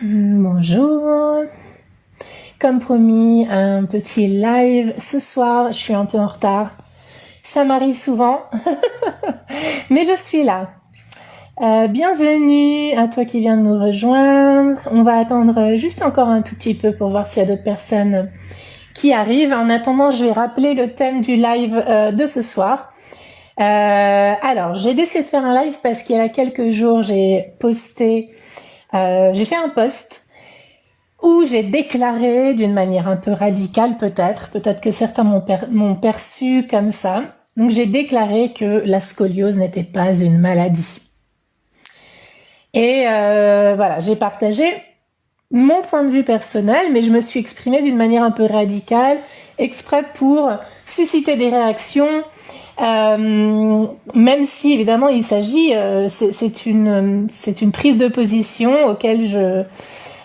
Bonjour. Comme promis, un petit live ce soir. Je suis un peu en retard. Ça m'arrive souvent, mais je suis là. Bienvenue à toi qui viens de nous rejoindre. On va attendre juste encore un tout petit peu pour voir s'il y a d'autres personnes qui arrivent. En attendant, je vais rappeler le thème du live de ce soir. Alors, j'ai décidé de faire un live parce qu'il y a quelques jours, j'ai fait un post où j'ai déclaré d'une manière un peu radicale peut-être que certains m'ont perçu comme ça. Donc j'ai déclaré que la scoliose n'était pas une maladie. Et voilà, j'ai partagé mon point de vue personnel, mais je me suis exprimée d'une manière un peu radicale, exprès pour susciter des réactions, même si évidemment il s'agit, c'est une prise de position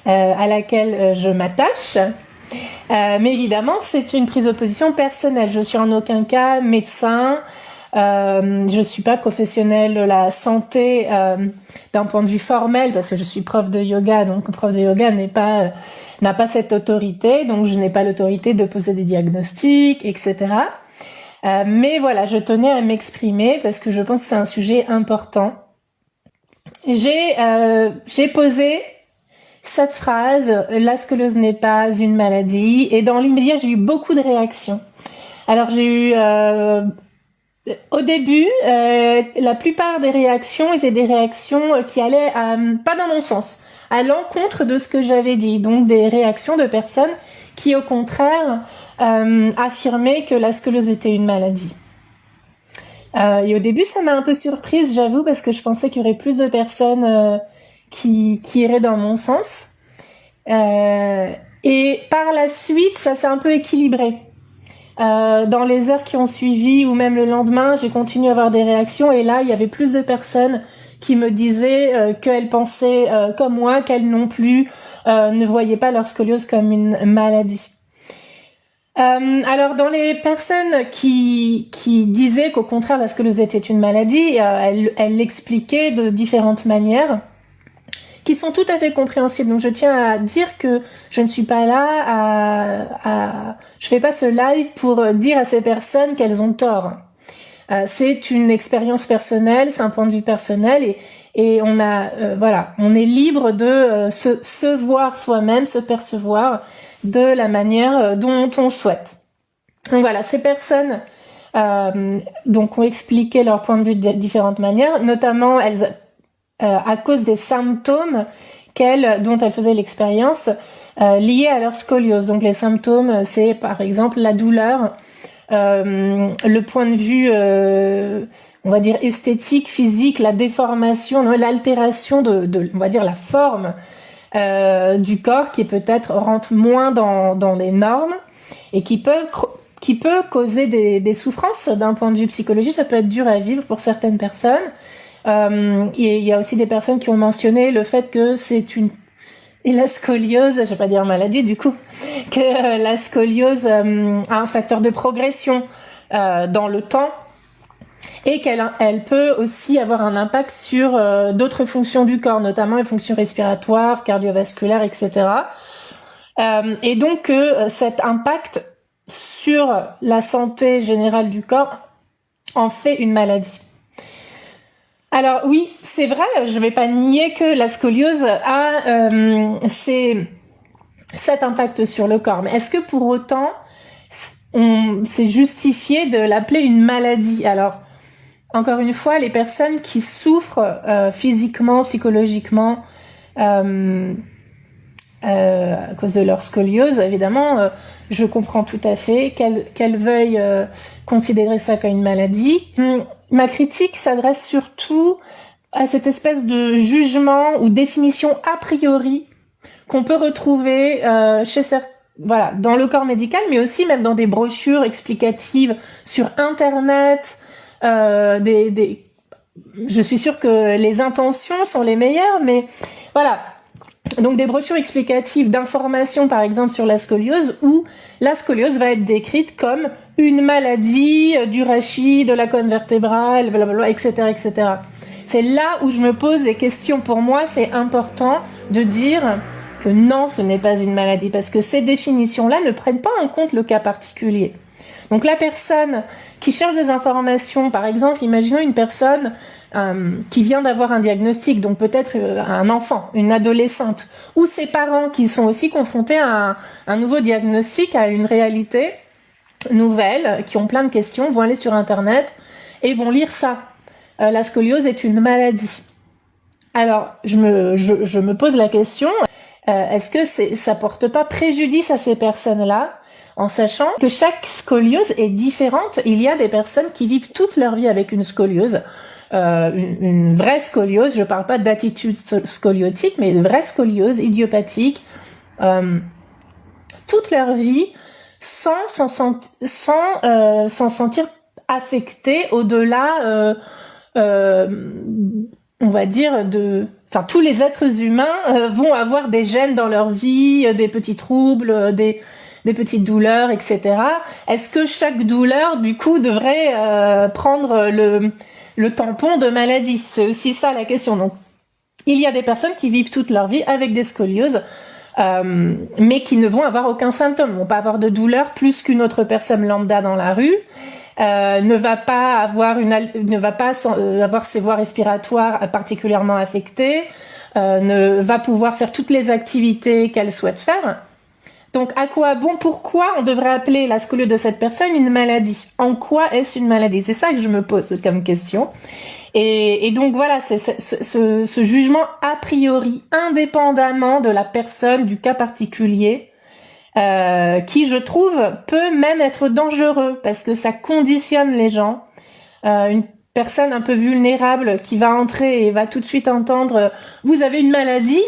à laquelle je m'attache. Mais évidemment, c'est une prise de position personnelle. Je suis en aucun cas médecin. Je suis pas professionnelle de la santé d'un point de vue formel parce que je suis prof de yoga. Donc, prof de yoga n'a pas cette autorité. Donc, je n'ai pas l'autorité de poser des diagnostics, etc. Mais voilà, je tenais à m'exprimer parce que je pense que c'est un sujet important. J'ai posé cette phrase, la scoliose n'est pas une maladie, et dans l'immédiat, j'ai eu beaucoup de réactions. Alors j'ai eu, au début, la plupart des réactions étaient des réactions qui allaient pas dans mon sens, à l'encontre de ce que j'avais dit. Donc des réactions de personnes qui, au contraire, affirmaient que la scoliose était une maladie. Et au début, ça m'a un peu surprise, j'avoue, parce que je pensais qu'il y aurait plus de personnes qui iraient dans mon sens. Et par la suite, ça s'est un peu équilibré. Dans les heures qui ont suivi, ou même le lendemain, j'ai continué à avoir des réactions, et là, il y avait plus de personnes qui me disaient qu'elles pensaient comme moi, qu'elles non plus ne voyaient pas leur scoliose comme une maladie. Alors, dans les personnes qui disaient qu'au contraire la scoliose était une maladie, elles l'expliquaient de différentes manières, qui sont tout à fait compréhensibles. Donc je tiens à dire que je ne suis pas là je fais pas ce live pour dire à ces personnes qu'elles ont tort. C'est une expérience personnelle, c'est un point de vue personnel, et on est libre de se voir soi-même, se percevoir de la manière dont on souhaite. Donc voilà, ces personnes donc ont expliqué leur point de vue de différentes manières, notamment à cause des symptômes dont elles faisaient l'expérience liés à leur scoliose. Donc les symptômes, c'est par exemple la douleur, le point de vue, on va dire esthétique, physique, la déformation, l'altération de on va dire la forme du corps qui peut-être rentre moins dans les normes et qui peut causer des souffrances d'un point de vue psychologique. Ça peut être dur à vivre pour certaines personnes. Il y a aussi des personnes qui ont mentionné le fait que et la scoliose, je vais pas dire maladie du coup, que la scoliose a un facteur de progression dans le temps, et qu'elle peut aussi avoir un impact sur d'autres fonctions du corps, notamment les fonctions respiratoires, cardiovasculaires, etc. Et donc cet impact sur la santé générale du corps en fait une maladie. Alors oui, c'est vrai, je vais pas nier que la scoliose a cet impact sur le corps. Mais est-ce que pour autant, c'est justifié de l'appeler une maladie? Alors, encore une fois, les personnes qui souffrent physiquement, psychologiquement, à cause de leur scoliose, évidemment, je comprends tout à fait qu'elles veuillent considérer ça comme une maladie. Ma critique s'adresse surtout à cette espèce de jugement ou définition a priori qu'on peut retrouver dans le corps médical, mais aussi même dans des brochures explicatives sur Internet. Je suis sûre que les intentions sont les meilleures, mais voilà. Donc des brochures explicatives d'informations, par exemple, sur la scoliose, où la scoliose va être décrite comme une maladie du rachis, de la colonne vertébrale, blablabla, etc., etc. C'est là où je me pose des questions. Pour moi, c'est important de dire que non, ce n'est pas une maladie, parce que ces définitions-là ne prennent pas en compte le cas particulier. Donc la personne qui cherche des informations, par exemple, imaginons une personne qui vient d'avoir un diagnostic, donc peut-être un enfant, une adolescente, ou ses parents qui sont aussi confrontés à un nouveau diagnostic, à une réalité nouvelle, qui ont plein de questions, vont aller sur Internet et vont lire ça. La scoliose est une maladie. Alors, je me pose la question, est-ce que ça porte pas préjudice à ces personnes-là, en sachant que chaque scoliose est différente? Il y a des personnes qui vivent toute leur vie avec une scoliose, une vraie scoliose, je parle pas d'attitude scoliotique, mais une vraie scoliose idiopathique, toute leur vie, sans s'en sentir affectés au-delà, on va dire, tous les êtres humains vont avoir des gènes dans leur vie, des petits troubles, des petites douleurs, etc. Est-ce que chaque douleur, du coup, devrait prendre le tampon de maladie? C'est aussi ça la question. Donc, il y a des personnes qui vivent toute leur vie avec des scolioses, mais qui ne vont avoir aucun symptôme, vont pas avoir de douleur plus qu'une autre personne lambda dans la rue, ne va pas avoir avoir ses voies respiratoires particulièrement affectées, ne va pouvoir faire toutes les activités qu'elle souhaite faire. Donc, à quoi bon? Pourquoi on devrait appeler la scoliose de cette personne une maladie? En quoi est-ce une maladie? C'est ça que je me pose comme question. Et donc voilà, c'est ce jugement a priori, indépendamment de la personne, du cas particulier, qui, je trouve, peut même être dangereux parce que ça conditionne les gens. Une personne un peu vulnérable qui va entrer et va tout de suite entendre « vous avez une maladie ?»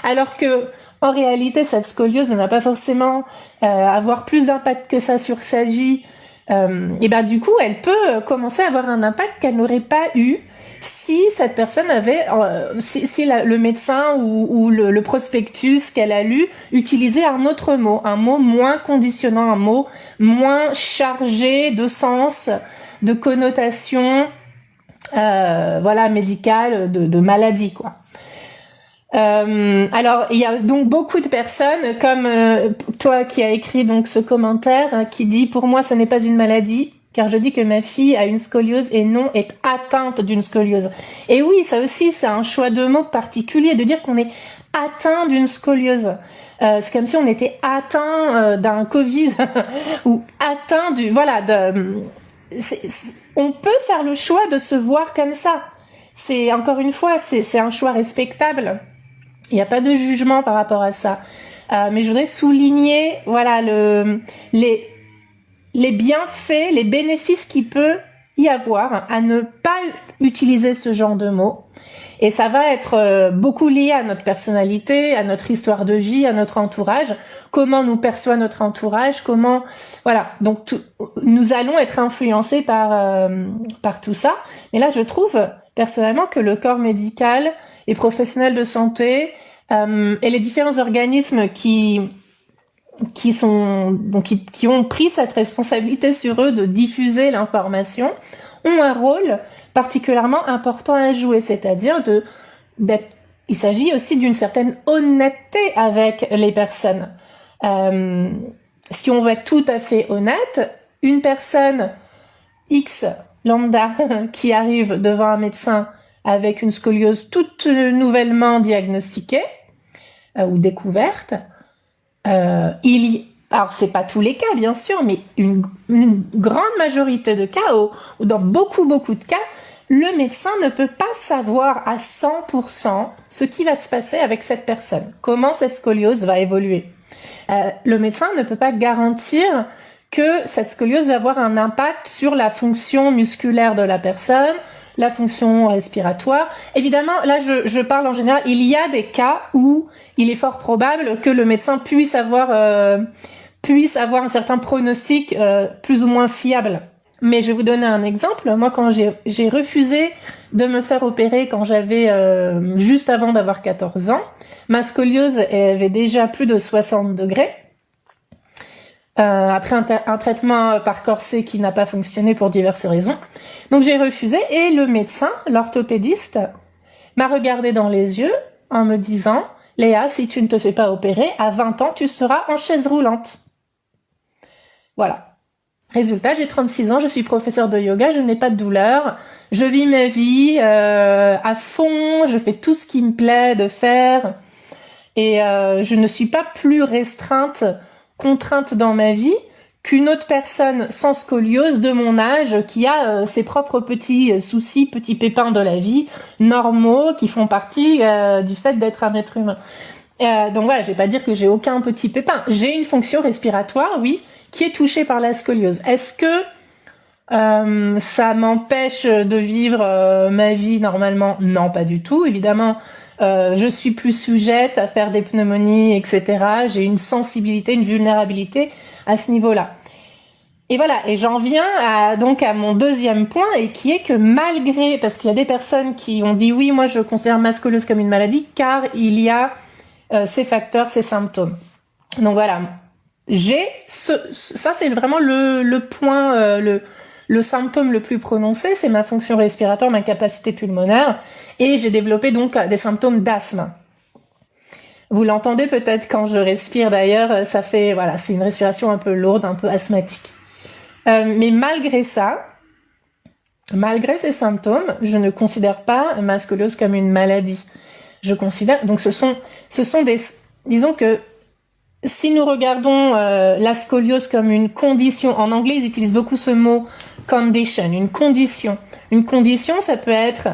alors que en réalité, cette scoliose ne va pas forcément avoir plus d'impact que ça sur sa vie. Et ben du coup, elle peut commencer à avoir un impact qu'elle n'aurait pas eu si cette personne avait, si le médecin ou le prospectus qu'elle a lu utilisait un autre mot, un mot moins conditionnant, un mot moins chargé de sens, de connotation, voilà, médicale, de maladie, quoi. Alors il y a donc beaucoup de personnes comme toi qui as écrit donc ce commentaire qui dit pour moi ce n'est pas une maladie car je dis que ma fille a une scoliose et non est atteinte d'une scoliose. Et oui, ça aussi c'est un choix de mots particulier de dire qu'on est atteint d'une scoliose. C'est comme si on était atteint d'un Covid ou atteint on peut faire le choix de se voir comme ça. C'est encore une fois c'est un choix respectable. Il n'y a pas de jugement par rapport à ça. Mais je voudrais souligner, voilà, les bienfaits, les bénéfices qu'il peut y avoir à ne pas utiliser ce genre de mots. Et ça va être beaucoup lié à notre personnalité, à notre histoire de vie, à notre entourage, comment nous perçoit notre entourage, voilà. Donc, nous allons être influencés par tout ça. Mais là, je trouve personnellement que le corps médical, les professionnels de santé et les différents organismes qui ont pris cette responsabilité sur eux de diffuser l'information ont un rôle particulièrement important à jouer, c'est-à-dire il s'agit aussi d'une certaine honnêteté avec les personnes. Si on veut être tout à fait honnête, une personne X lambda qui arrive devant un médecin avec une scoliose toute nouvellement diagnostiquée ou découverte, alors c'est pas tous les cas bien sûr, mais une grande majorité de cas, ou dans beaucoup de cas, le médecin ne peut pas savoir à 100% ce qui va se passer avec cette personne, comment cette scoliose va évoluer. Le médecin ne peut pas garantir que cette scoliose va avoir un impact sur la fonction musculaire de la personne, la fonction respiratoire. Évidemment, là, je parle en général, il y a des cas où il est fort probable que le médecin puisse avoir un certain pronostic plus ou moins fiable. Mais je vais vous donner un exemple. Moi, quand j'ai refusé de me faire opérer quand j'avais juste avant d'avoir 14 ans, ma scoliose avait déjà plus de 60 degrés. après un traitement par corset qui n'a pas fonctionné pour diverses raisons. Donc j'ai refusé et le médecin, l'orthopédiste, m'a regardé dans les yeux en me disant « Léa, si tu ne te fais pas opérer, à 20 ans, tu seras en chaise roulante. » Voilà. Résultat, j'ai 36 ans, je suis professeur de yoga, je n'ai pas de douleur, je vis ma vie à fond, je fais tout ce qui me plaît de faire et je ne suis pas plus contrainte dans ma vie qu'une autre personne sans scoliose de mon âge qui a ses propres petits soucis, petits pépins de la vie, normaux, qui font partie du fait d'être un être humain. Donc voilà, je vais pas dire que j'ai aucun petit pépin. J'ai une fonction respiratoire, oui, qui est touchée par la scoliose. Est-ce que ça m'empêche de vivre ma vie normalement? Non, pas du tout. Évidemment, je suis plus sujette à faire des pneumonies, etc. J'ai une sensibilité, une vulnérabilité à ce niveau-là. Et voilà, et j'en viens donc à mon deuxième point, et qui est que malgré, parce qu'il y a des personnes qui ont dit oui, moi je considère ma scoliose comme une maladie, car il y a ces facteurs, ces symptômes. Donc voilà, ça c'est vraiment le point, le symptôme le plus prononcé, c'est ma fonction respiratoire, ma capacité pulmonaire, et j'ai développé donc des symptômes d'asthme. Vous l'entendez peut-être quand je respire d'ailleurs, ça fait, voilà, c'est une respiration un peu lourde, un peu asthmatique. Mais malgré ça, malgré ces symptômes, je ne considère pas ma scoliose comme une maladie. Je considère, donc ce sont des, disons que si nous regardons la scoliose comme une condition, en anglais ils utilisent beaucoup ce mot condition, une condition. Une condition, ça peut être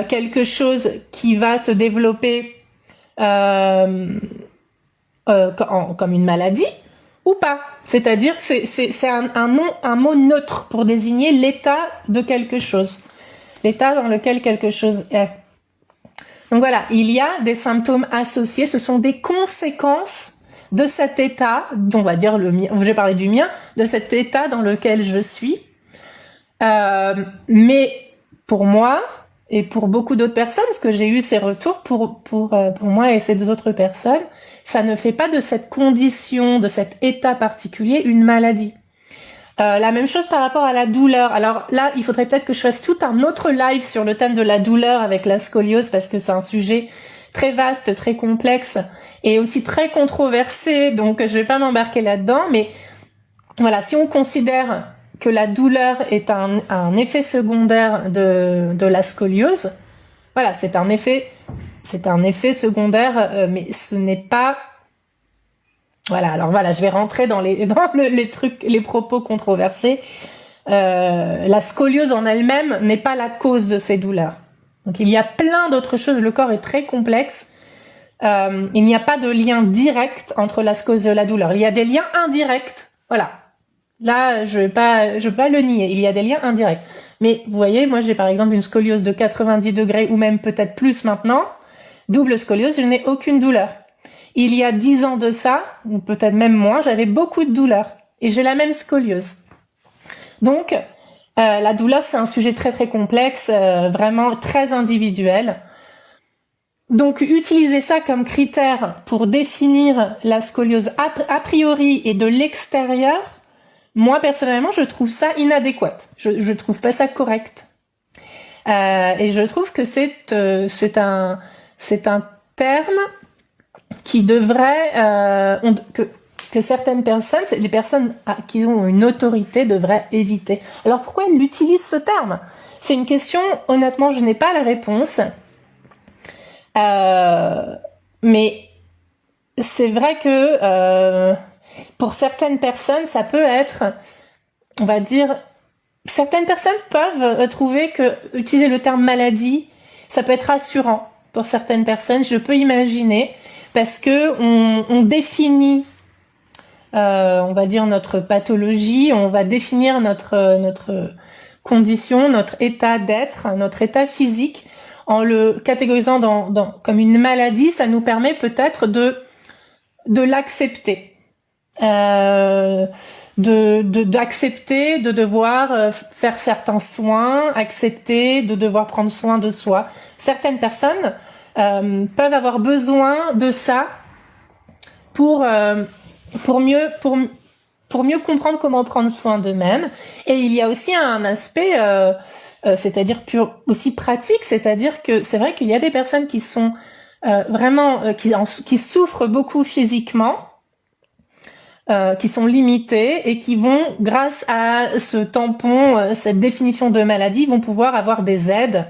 quelque chose qui va se développer comme une maladie ou pas. C'est-à-dire que c'est un mot neutre pour désigner l'état de quelque chose, l'état dans lequel quelque chose est. Donc voilà, il y a des symptômes associés, ce sont des conséquences de cet état, on va dire le mien, j'ai parlé du mien, de cet état dans lequel je suis. Mais pour moi et pour beaucoup d'autres personnes, parce que j'ai eu ces retours pour moi et ces deux autres personnes, ça ne fait pas de cette condition, de cet état particulier, une maladie. La même chose par rapport à la douleur. Alors là, il faudrait peut-être que je fasse tout un autre live sur le thème de la douleur avec la scoliose, parce que c'est un sujet très vaste, très complexe et aussi très controversé, donc je vais pas m'embarquer là-dedans. Mais voilà, si on considère que la douleur est un effet secondaire de la scoliose, voilà, c'est un effet secondaire, mais ce n'est pas... Voilà, alors voilà, je vais rentrer dans les trucs, les propos controversés. La scoliose en elle-même n'est pas la cause de ces douleurs. Donc il y a plein d'autres choses, le corps est très complexe. Il n'y a pas de lien direct entre la scoliose et la douleur. Il y a des liens indirects. Voilà. Là, je vais pas le nier. Il y a des liens indirects. Mais vous voyez, moi j'ai par exemple une scoliose de 90 degrés ou même peut-être plus maintenant. Double scoliose, je n'ai aucune douleur. Il y a 10 ans de ça, ou peut-être même moins, j'avais beaucoup de douleurs. Et j'ai la même scoliose. Donc, la douleur, c'est un sujet très très complexe, vraiment très individuel. Donc, utiliser ça comme critère pour définir la scoliose a priori et de l'extérieur, moi personnellement, je trouve ça inadéquat. Je trouve pas ça correct. Et je trouve que c'est un terme qui devrait que certaines personnes, les personnes qui ont une autorité, devraient éviter. Alors pourquoi elles utilisent ce terme? C'est une question, honnêtement, je n'ai pas la réponse. Mais c'est vrai que pour certaines personnes, ça peut être, on va dire, certaines personnes peuvent trouver que utiliser le terme maladie, ça peut être rassurant pour certaines personnes. Je peux imaginer, parce que on définit, on va dire, notre pathologie, on va définir notre condition, notre état d'être, notre état physique, en le catégorisant comme une maladie. Ça nous permet peut-être de l'accepter, d'accepter de devoir faire certains soins, accepter de devoir prendre soin de soi. Certaines personnes peuvent avoir besoin de ça pour mieux pour mieux comprendre comment prendre soin d'eux-mêmes. Et il y a aussi un aspect, c'est-à-dire aussi pratique, c'est-à-dire que c'est vrai qu'il y a des personnes qui sont vraiment qui souffrent beaucoup physiquement, qui sont limitées et qui vont, grâce à ce tampon, cette définition de maladie, vont pouvoir avoir des aides,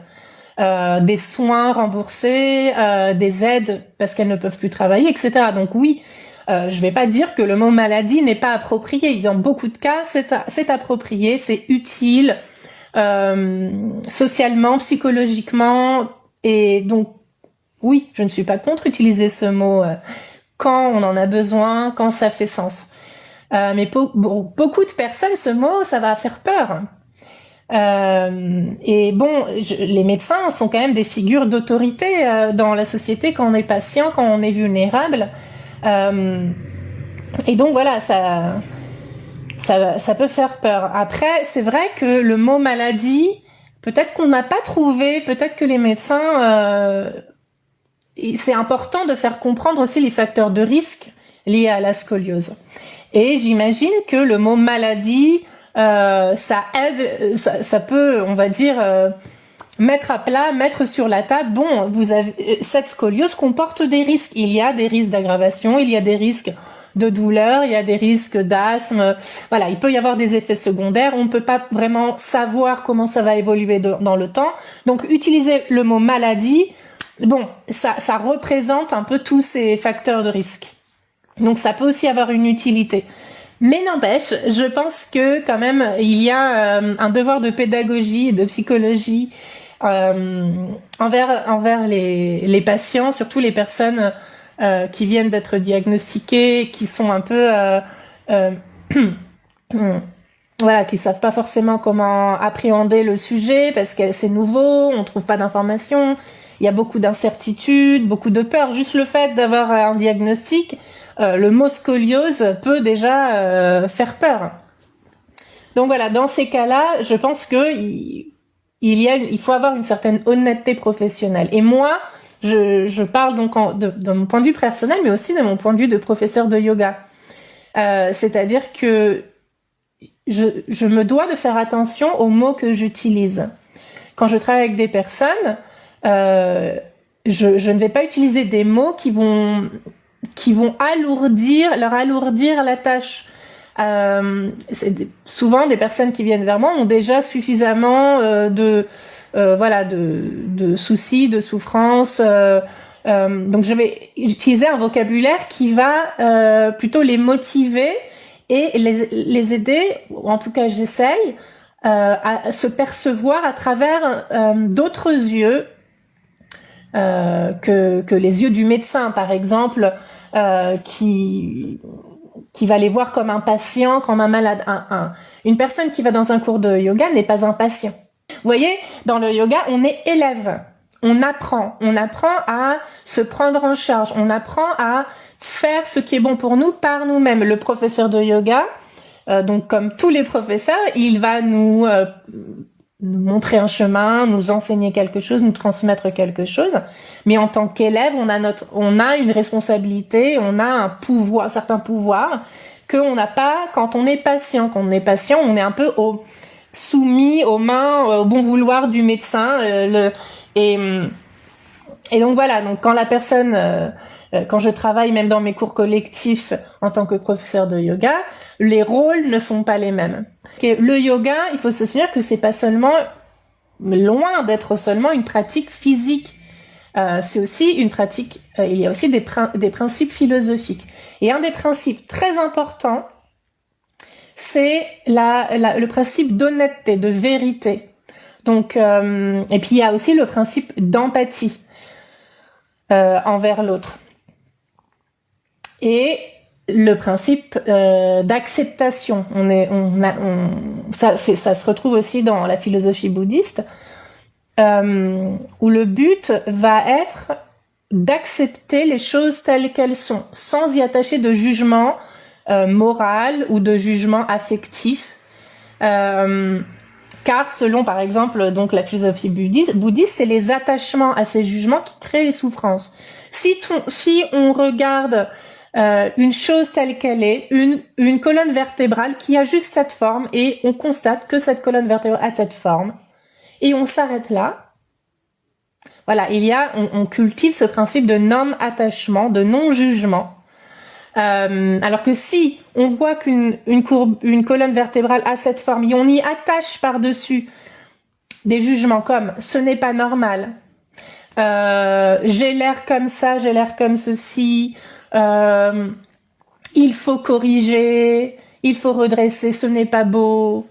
des soins remboursés, des aides parce qu'elles ne peuvent plus travailler, etc. Donc oui, je vais pas dire que le mot maladie n'est pas approprié. Dans beaucoup de cas, c'est approprié, c'est utile, socialement, psychologiquement, et donc oui, je ne suis pas contre utiliser ce mot quand on en a besoin, quand ça fait sens. Mais pour beaucoup de personnes, ce mot, ça va faire peur. Et bon, les médecins sont quand même des figures d'autorité dans la société quand on est patient, quand on est vulnérable. Et donc voilà, ça peut faire peur. Après, c'est vrai que le mot maladie, peut-être qu'on n'a pas trouvé, peut-être que les médecins... c'est important de faire comprendre aussi les facteurs de risque liés à la scoliose. Et j'imagine que le mot maladie, ça aide, ça peut, on va dire, mettre à plat, mettre sur la table. Bon, vous avez cette scoliose comporte des risques. Il y a des risques d'aggravation, il y a des risques de douleur, il y a des risques d'asthme. Voilà, il peut y avoir des effets secondaires. On ne peut pas vraiment savoir comment ça va évoluer dans le temps. Donc, utiliser le mot maladie, bon, ça représente un peu tous ces facteurs de risque. Donc ça peut aussi avoir une utilité. Mais n'empêche, je pense que quand même, il y a un devoir de pédagogie et de psychologie envers les patients, surtout les personnes qui viennent d'être diagnostiquées, qui sont un peu... voilà, qui savent pas forcément comment appréhender le sujet parce que c'est nouveau, on trouve pas d'informations, il y a beaucoup d'incertitudes, beaucoup de peur. Juste le fait d'avoir un diagnostic, le mot scoliose peut déjà faire peur. Donc voilà, dans ces cas-là, je pense que il faut avoir une certaine honnêteté professionnelle. Et moi, je parle donc de mon point de vue personnel, mais aussi de mon point de vue de professeur de yoga. C'est-à-dire que je me dois de faire attention aux mots que j'utilise. Quand je travaille avec des personnes, je ne vais pas utiliser des mots qui vont leur alourdir la tâche. Souvent, des personnes qui viennent vers moi ont déjà suffisamment de soucis, de souffrances. Donc, je vais utiliser un vocabulaire qui va plutôt les motiver et les aider, ou en tout cas j'essaye, à se percevoir à travers d'autres yeux que les yeux du médecin, par exemple, qui va les voir comme un patient, comme un malade. Une personne qui va dans un cours de yoga n'est pas un patient. Vous voyez, dans le yoga, on est élève. On apprend à se prendre en charge, on apprend à faire ce qui est bon pour nous par nous-mêmes. Le professeur de yoga, donc comme tous les professeurs, il va nous montrer un chemin, nous enseigner quelque chose, nous transmettre quelque chose. Mais en tant qu'élève, on a une responsabilité, on a un pouvoir, certains pouvoirs qu'on n'a pas quand on est patient. Quand on est patient, on est un peu soumis aux mains, au bon vouloir du médecin. Et donc voilà. Donc quand la personne quand je travaille même dans mes cours collectifs en tant que professeur de yoga, les rôles ne sont pas les mêmes. Et le yoga, il faut se souvenir que c'est pas seulement, loin d'être seulement une pratique physique. C'est aussi une pratique, il y a aussi des principes philosophiques. Et un des principes très importants, c'est le principe d'honnêteté, de vérité. Donc, et puis il y a aussi le principe d'empathie envers l'autre. Et le principe d'acceptation. Ça se retrouve aussi dans la philosophie bouddhiste, où le but va être d'accepter les choses telles qu'elles sont, sans y attacher de jugement moral ou de jugement affectif. Car selon, par exemple, donc la philosophie bouddhiste, c'est les attachements à ces jugements qui créent les souffrances. Si on regarde une chose telle qu'elle est, une colonne vertébrale qui a juste cette forme, et on constate que cette colonne vertébrale a cette forme, et on s'arrête là. Voilà, on cultive ce principe de non-attachement, de non-jugement. Alors que si on voit une colonne vertébrale a cette forme, et on y attache par-dessus des jugements comme ce n'est pas normal, j'ai l'air comme ça, j'ai l'air comme ceci, il faut corriger, il faut redresser, ce n'est pas beau,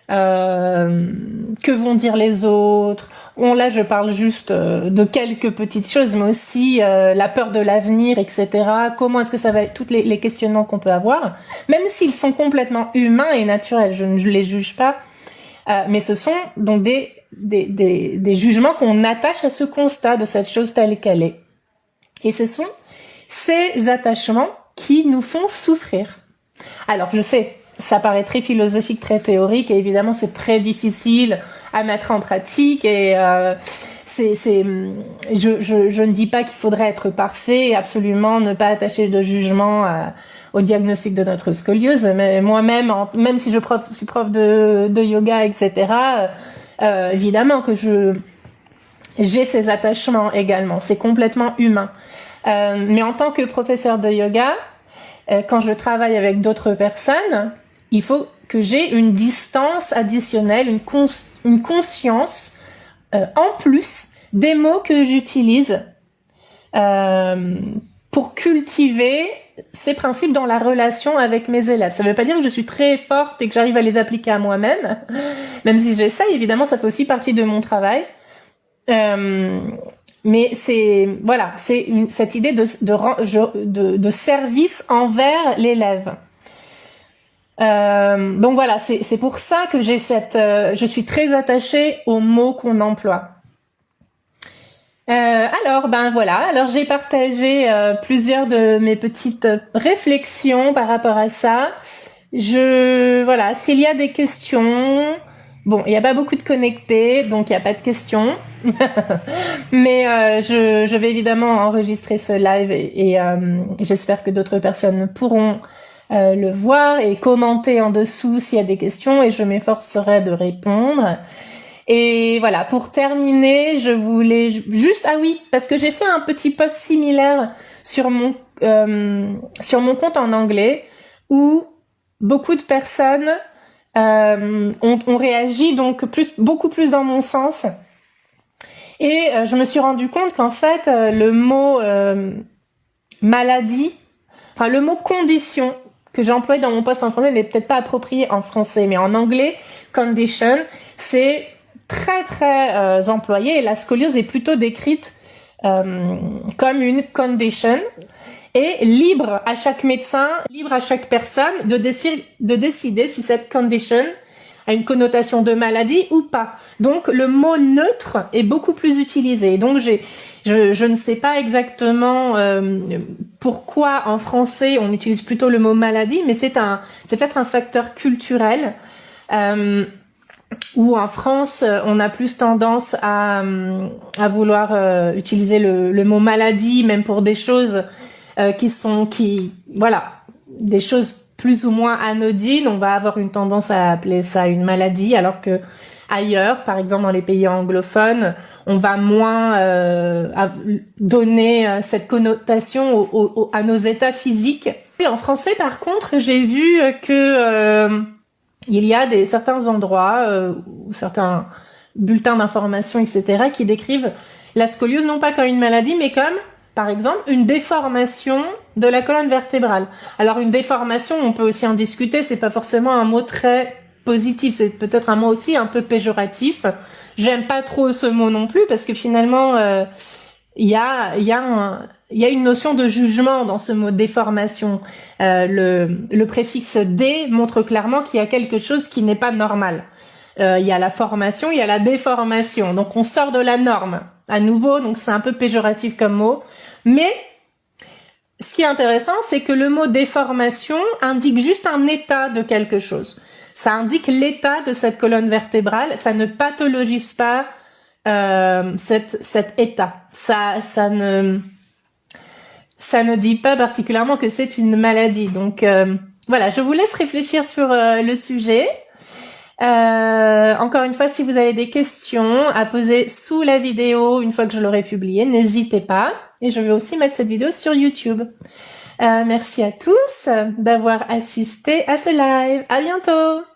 que vont dire les autres. Bon, là, je parle juste de quelques petites choses, mais aussi la peur de l'avenir, etc. Comment est-ce que ça va être, toutes les questionnements qu'on peut avoir, même s'ils sont complètement humains et naturels, je ne les juge pas, mais ce sont donc des jugements qu'on attache à ce constat de cette chose telle qu'elle est. Et ce sont ces attachements qui nous font souffrir. Alors, je sais, ça paraît très philosophique, très théorique, et évidemment, c'est très difficile à mettre en pratique, et je ne dis pas qu'il faudrait être parfait et absolument ne pas attacher de jugement au diagnostic de notre scoliose, mais moi-même, même si je suis prof de yoga, etc., évidemment que j'ai ces attachements également, c'est complètement humain. Mais en tant que professeur de yoga, quand je travaille avec d'autres personnes, il faut que j'ai une distance additionnelle, une conscience en plus des mots que j'utilise pour cultiver ces principes dans la relation avec mes élèves. Ça ne veut pas dire que je suis très forte et que j'arrive à les appliquer à moi-même, même si j'essaye, évidemment, ça fait aussi partie de mon travail. Mais c'est cette idée de service envers l'élève. Donc voilà, c'est pour ça que je suis très attachée aux mots qu'on emploie. Alors j'ai partagé plusieurs de mes petites réflexions par rapport à ça. S'il y a des questions, bon, il n'y a pas beaucoup de connectés, donc il n'y a pas de questions. Mais je vais évidemment enregistrer ce live, et j'espère que d'autres personnes pourront le voir et commenter en dessous s'il y a des questions, et je m'efforcerai de répondre. Et voilà, pour terminer, je voulais juste, parce que j'ai fait un petit post similaire sur mon compte en anglais, où beaucoup de personnes ont réagi donc beaucoup plus dans mon sens. Et je me suis rendu compte qu'en fait, le mot maladie, enfin le mot condition que j'ai employé dans mon post en français n'est peut-être pas approprié en français, mais en anglais, condition, c'est très très employé, et la scoliose est plutôt décrite comme une condition, et libre à chaque médecin, libre à chaque personne de décider si cette condition a une connotation de maladie ou pas. Donc le mot neutre est beaucoup plus utilisé. Donc je ne sais pas exactement pourquoi en français on utilise plutôt le mot maladie, mais c'est peut-être un facteur culturel, où en France on a plus tendance à vouloir utiliser le mot maladie, même pour des choses des choses plus ou moins anodines. On va avoir une tendance à appeler ça une maladie, alors que ailleurs, par exemple dans les pays anglophones, on va moins donner cette connotation à nos états physiques. Et en français, par contre, j'ai vu que il y a certains endroits ou certains bulletins d'information, etc., qui décrivent la scoliose non pas comme une maladie, mais comme, par exemple, une déformation de la colonne vertébrale. Alors une déformation, on peut aussi en discuter, c'est pas forcément un mot très positif, c'est peut-être un mot aussi un peu péjoratif. J'aime pas trop ce mot non plus, parce que finalement il y a une notion de jugement dans ce mot déformation. Le préfixe dé montre clairement qu'il y a quelque chose qui n'est pas normal. Il y a la formation, il y a la déformation, donc on sort de la norme à nouveau, donc c'est un peu péjoratif comme mot. Mais ce qui est intéressant, c'est que le mot déformation indique juste un état de quelque chose. Ça indique l'état de cette colonne vertébrale, ça ne pathologise pas ça ça ne dit pas particulièrement que c'est une maladie. Donc voilà, je vous laisse réfléchir sur le sujet. Encore une fois, si vous avez des questions à poser sous la vidéo une fois que je l'aurai publiée, n'hésitez pas. Et je vais aussi mettre cette vidéo sur YouTube. Merci à tous d'avoir assisté à ce live. À bientôt!